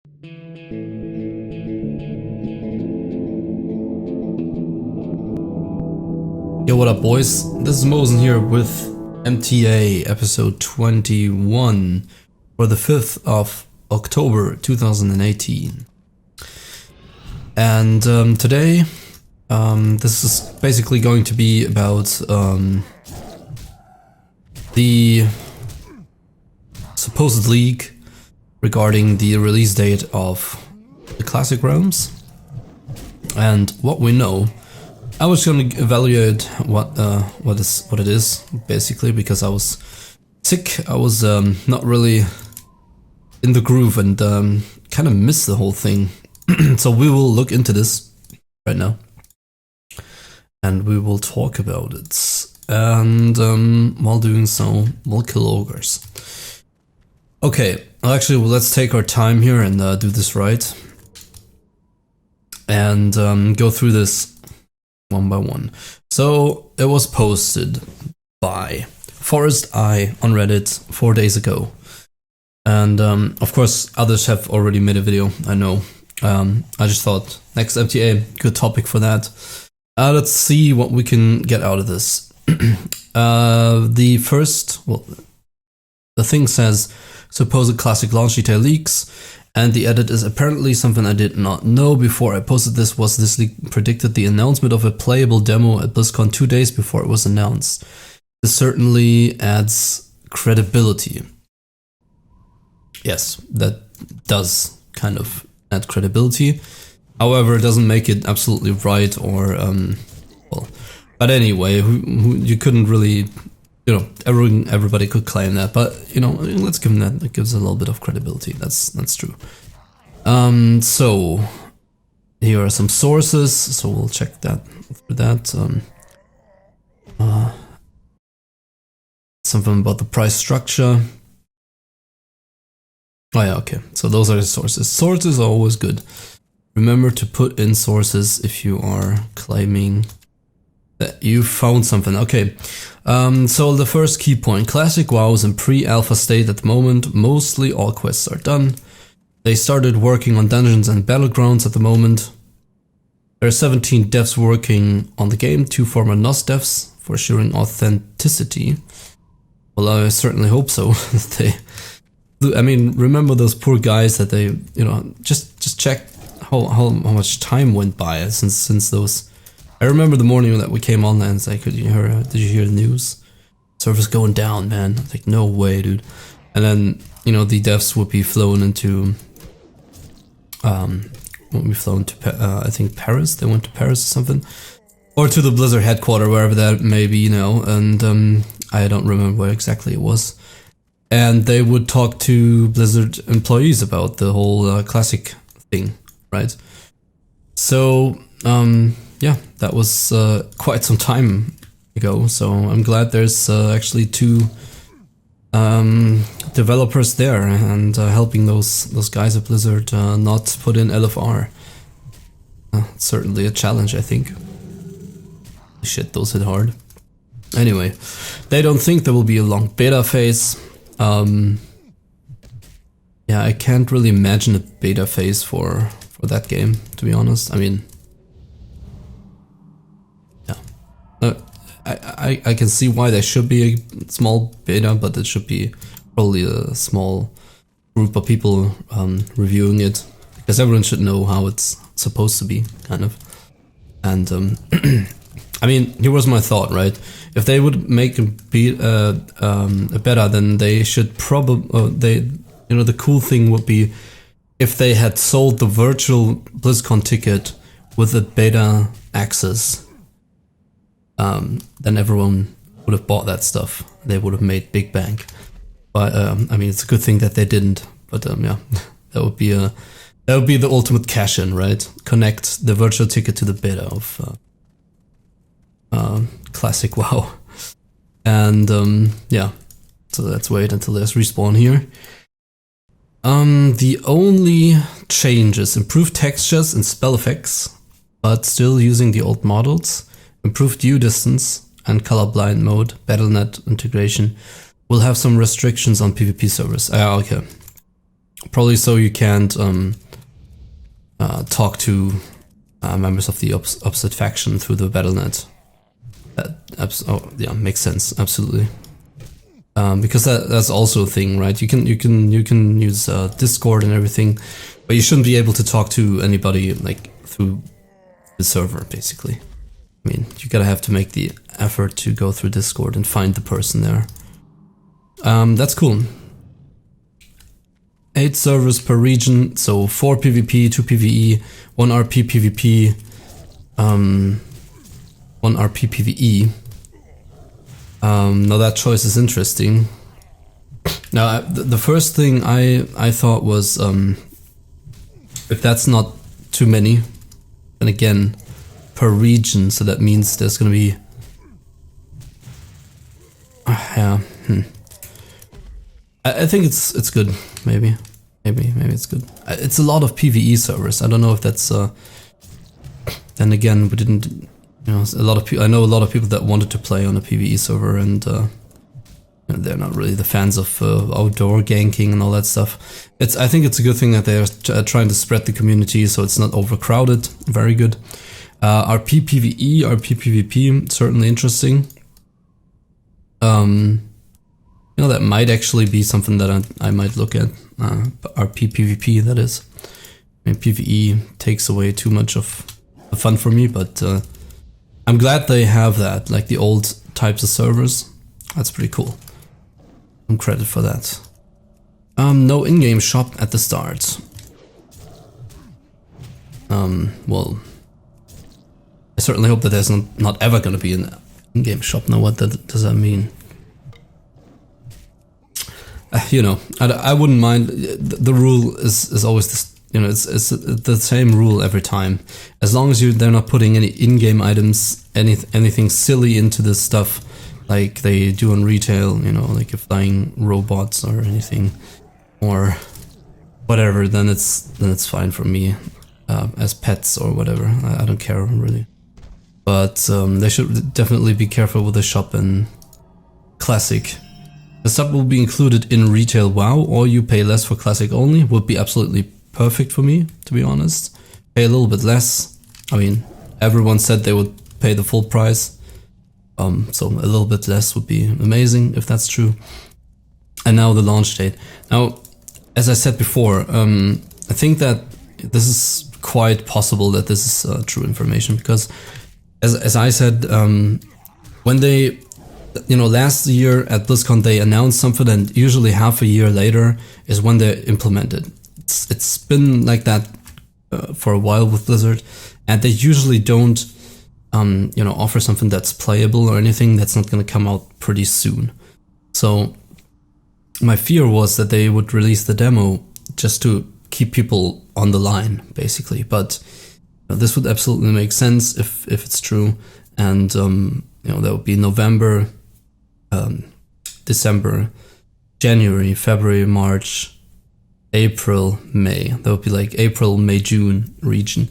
Yo, what up, boys? This is Mosen here with MTA episode 21 for the 5th of October 2018. And today, this is basically going to be about the supposed leak regarding the release date of the Classic Realms and what we know. I was going to evaluate what it is basically, because I was sick. I was not really in the groove and kind of missed the whole thing. So we will look into this right now and we will talk about it. And while doing so, we'll kill ogres. Okay, actually, let's take our time here and do this right and go through this one by one. So it was posted by Forest Eye on Reddit 4 days ago, and of course others have already made a video. I know. I just thought next MTA, good topic for that. Let's see what we can get out of this. The thing says supposed classic launch detail leaks. And the edit is apparently something I did not know before I posted this. Was this leak predicted the announcement of a playable demo at BlizzCon 2 days before it was announced? This certainly adds credibility. Yes, that does kind of add credibility. However, it doesn't make it absolutely right or, well, but anyway, you couldn't really, you know, everybody could claim that, but you know, let's give them that. It gives a little bit of credibility. That's true. So here are some sources. So we'll check that through that. Something about the price structure. Oh yeah, okay. So those are the sources. Sources are always good. Remember to put in sources if you are claiming that you found something. Okay, so the first key point. Classic WoW is in pre-alpha state at the moment. Mostly all quests are done. They started working on dungeons and battlegrounds at the moment. There are 17 devs working on the game, 2 former NOS devs for assuring authenticity. Well, I certainly hope so. I mean, remember those poor guys that they, you know, just check how much time went by since those. I remember the morning that we came online and it's like, did you hear the news? Server's going down, man. I was like, no way, dude. And then, you know, the devs would be flown into, I think Paris. They went to Paris or something. Or to the Blizzard headquarters, wherever that may be, you know, and I don't remember where exactly it was. And they would talk to Blizzard employees about the whole classic thing, right? So, yeah, that was quite some time ago, so I'm glad there's actually 2 developers there and helping those guys at Blizzard not put in LFR. It's certainly a challenge, I think. Shit, those hit hard. Anyway, they don't think there will be a long beta phase. Yeah, I can't really imagine a beta phase for that game, to be honest. I mean, I can see why there should be a small beta, but it should be probably a small group of people reviewing it, because everyone should know how it's supposed to be, kind of. And I mean, here was my thought, right? If they would make a beta, then they should probably you know, the cool thing would be if they had sold the virtual BlizzCon ticket with the beta access. Then everyone would have bought that stuff. They would have made big bank. But I mean, it's a good thing that they didn't. But yeah, that would be the ultimate cash-in, right? Connect the virtual ticket to the beta of Classic WoW, and yeah. So let's wait until there's respawn here. The only changes: improved textures and spell effects, but still using the old models. Improved view distance and colorblind mode. Battle.net integration will have some restrictions on PvP servers. Okay. Probably so you can't talk to members of the opposite faction through the BattleNet. Oh yeah, makes sense. Absolutely. Because that's also a thing, right? You can use Discord and everything, but you shouldn't be able to talk to anybody like through the server, basically. I mean, you gotta have to make the effort to go through Discord and find the person there. That's cool. 8 servers per region, so 4 PvP, 2 PvE, 1 RP PvP, 1 RP PvE. Now that choice is interesting. Now the first thing I thought was if that's not too many, then again per region, so that means there's gonna be yeah. I think it's good. Maybe it's good. It's a lot of PvE servers. I don't know if that's. Then again, we didn't. You know, a lot of people. I know a lot of people that wanted to play on a PvE server, and you know, they're not really the fans of outdoor ganking and all that stuff. I think it's a good thing that they're trying to spread the community so it's not overcrowded. Very good. RP PvE, RP PvP, certainly interesting. You know, that might actually be something that I might look at. RP PvP, that is. I mean, PvE takes away too much of the fun for me, but I'm glad they have that, like the old types of servers. That's pretty cool. Some credit for that. No in-game shop at the start. Well, I certainly hope that there's not ever gonna be an in-game shop. Now, what does that mean? You know, I wouldn't mind. The rule is always this. You know, it's the same rule every time. As long as they're not putting any in-game items, anything silly into this stuff, like they do on retail. You know, like if flying robots or anything, or whatever, then it's fine for me. As pets or whatever, I don't care really. But they should definitely be careful with the shop in Classic. The sub will be included in retail WoW, or you pay less for Classic only. Would be absolutely perfect for me, to be honest. Pay a little bit less. I mean, everyone said they would pay the full price. So a little bit less would be amazing if that's true. And now the launch date. Now, as I said before, I think that this is quite possible that this is true information, because as I said, when they, you know, last year at BlizzCon they announced something, and usually half a year later is when they implement it. It's been like that for a while with Blizzard, and they usually don't, you know, offer something that's playable or anything that's not going to come out pretty soon. So my fear was that they would release the demo just to keep people on the line, basically. But you know, this would absolutely make sense if it's true, and you know, that would be November, December, January, February, March, April, May. That would be like April, May, June region.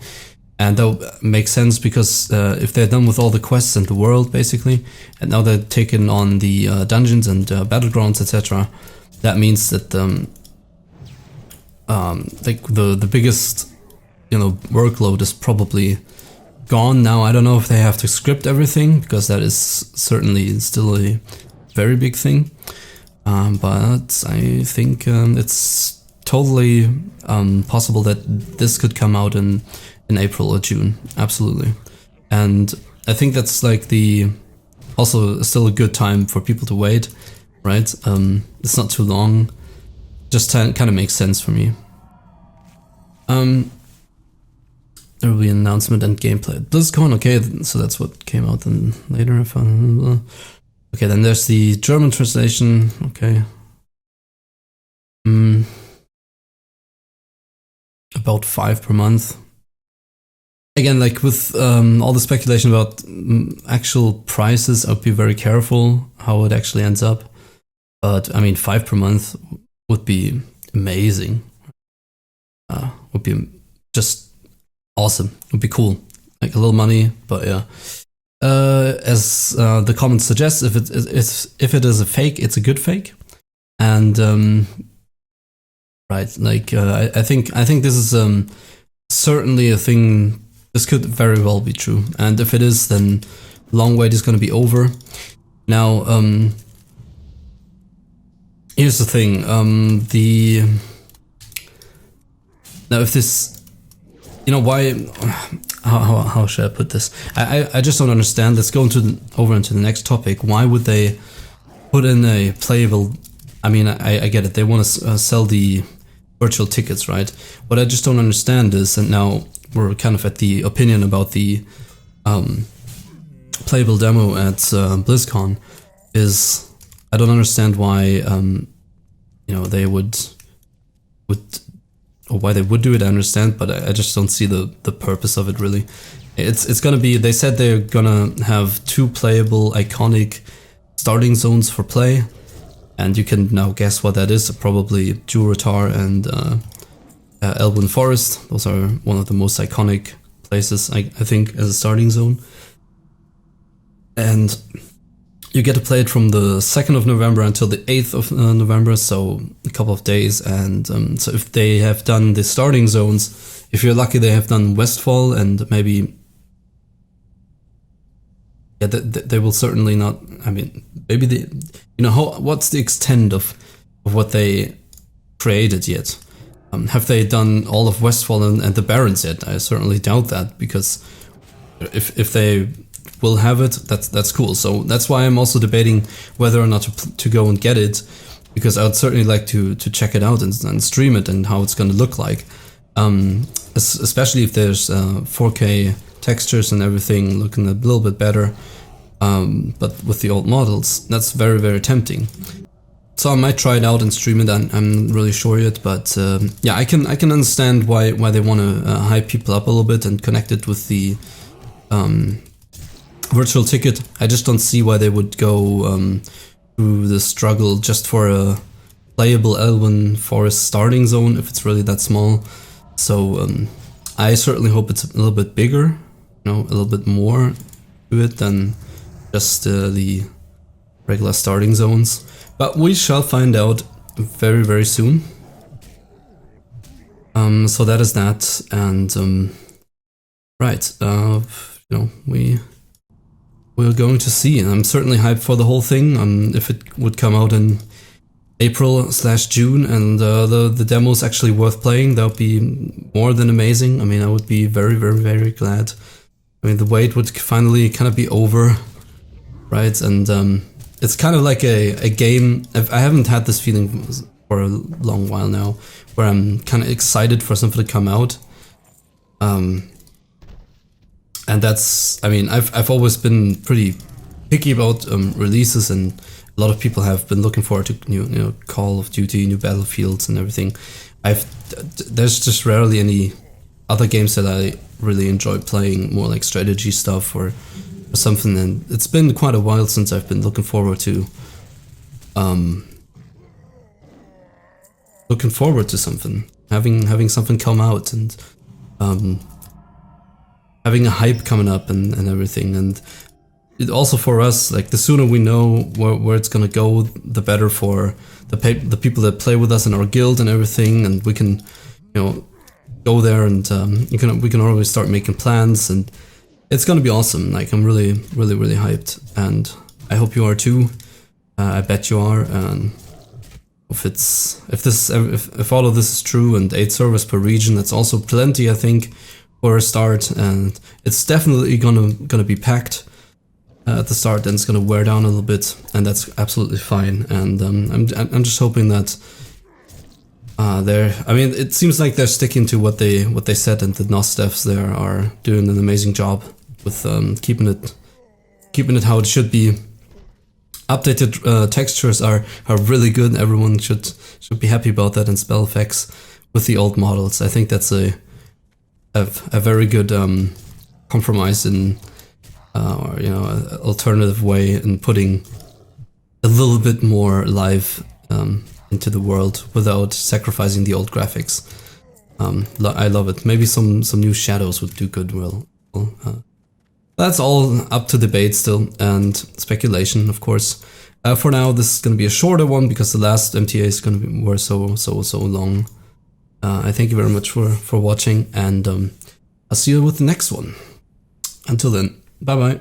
And that would make sense because if they're done with all the quests in the world, basically, and now they're taking on the dungeons and battlegrounds, etc., that means that like the biggest, you know, workload is probably gone now. I don't know if they have to script everything, because that is certainly still a very big thing. But I think it's totally possible that this could come out in April or June. Absolutely. And I think that's like also still a good time for people to wait, right? It's not too long. Just kind of makes sense for me. There will be an announcement and gameplay at BlizzCon. Okay, so that's what came out then later. Okay, then there's the German translation. Okay. About 5 per month. Again, like with all the speculation about actual prices, I'd be very careful how it actually ends up. But I mean, 5 per month would be amazing. Would be just awesome. Would be cool. Like a little money, but yeah. As the comment suggests, if it is a fake, it's a good fake. And right? Like I think this is certainly a thing. This could very well be true, and if it is, then long wait is going to be over. Now, here's the thing. Now if this, you know, why? How should I put this? I just don't understand. Let's go over into the next topic. Why would they put in a playable? I mean, I get it. They want to sell the virtual tickets, right? What I just don't understand is, and now we're kind of at the opinion about the playable demo at BlizzCon, is I don't understand why you know, they would or why they would do it. I understand, but I just don't see the purpose of it really. It's gonna be, they said they're gonna have 2 playable iconic starting zones for play, and you can now guess what that is. Probably Durotar and Elven Forest. Those are one of the most iconic places, I think, as a starting zone. And you get to play it from the 2nd of November until the 8th of November, so a couple of days. And so if they have done the starting zones, if you're lucky, they have done Westfall, and maybe, yeah, they will certainly not. I mean, maybe they, you know, what's the extent of what they created yet? Have they done all of Westfall and the Barrens yet? I certainly doubt that, because if they will have it, that's cool. So that's why I'm also debating whether or not to go and get it, because I would certainly like to check it out and stream it and how it's going to look like, especially if there's 4K textures and everything looking a little bit better, but with the old models, that's very, very tempting. So I might try it out and stream it. I'm not really sure yet, but yeah, I can understand why they want to hype people up a little bit and connect it with the virtual ticket. I just don't see why they would go through the struggle just for a playable Elven Forest starting zone if it's really that small. So I certainly hope it's a little bit bigger, you know, a little bit more to it than just the regular starting zones. But we shall find out very, very soon. So that is that, and right, you know, we're going to see, and I'm certainly hyped for the whole thing. If it would come out in April/June, and the demo is actually worth playing, that would be more than amazing. I mean, I would be very, very, very glad. I mean, the wait would finally kind of be over, right? And it's kind of like a game. I haven't had this feeling for a long while now, where I'm kind of excited for something to come out. And that's, I mean, I've always been pretty picky about releases, and a lot of people have been looking forward to new Call of Duty, new Battlefields and everything. There's just rarely any other games that I really enjoy playing, more like strategy stuff or something, and it's been quite a while since I've been looking forward to something, having something come out, and having a hype coming up and everything. And it also for us, like, the sooner we know where it's gonna go, the better for the people that play with us in our guild and everything, and we can, you know, go there and we can always start making plans, and it's gonna be awesome. Like, I'm really, really, really hyped, and I hope you are too. I bet you are. And if all of this is true, and 8 servers per region, that's also plenty, I think, for a start. And it's definitely gonna be packed at the start, and it's gonna wear down a little bit, and that's absolutely fine. And I'm just hoping that I mean, it seems like they're sticking to what they said, and the NOS devs there are doing an amazing job with keeping it how it should be. Updated textures are really good. Everyone should be happy about that, and spell effects with the old models. I think that's a very good compromise in, or, you know, an alternative way in putting a little bit more life into the world without sacrificing the old graphics. I love it. Maybe some new shadows would do good. Well, that's all up to debate still, and speculation, of course. For now, this is going to be a shorter one, because the last MTA is going to be were so long. I thank you very much for watching, and I'll see you with the next one. Until then, bye bye.